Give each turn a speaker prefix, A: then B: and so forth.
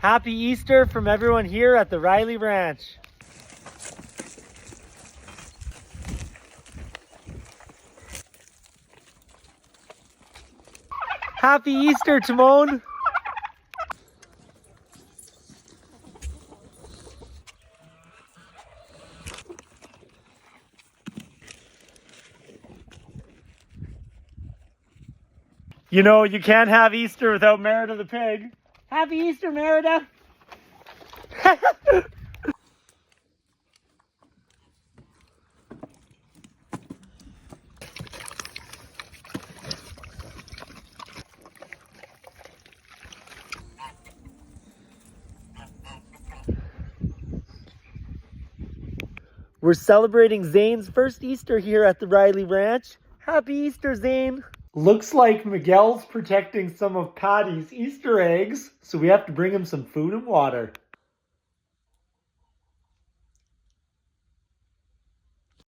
A: Happy Easter from everyone here at the Rylee Ranch. Happy Easter, Timon. You know, you can't have Easter without Merida the pig. Happy Easter, Merida. We're celebrating Zane's first Easter here at the Rylee Ranch. Happy Easter, Zane. Looks like Miguel's protecting some of Patty's Easter eggs, so we have to bring him some food and water.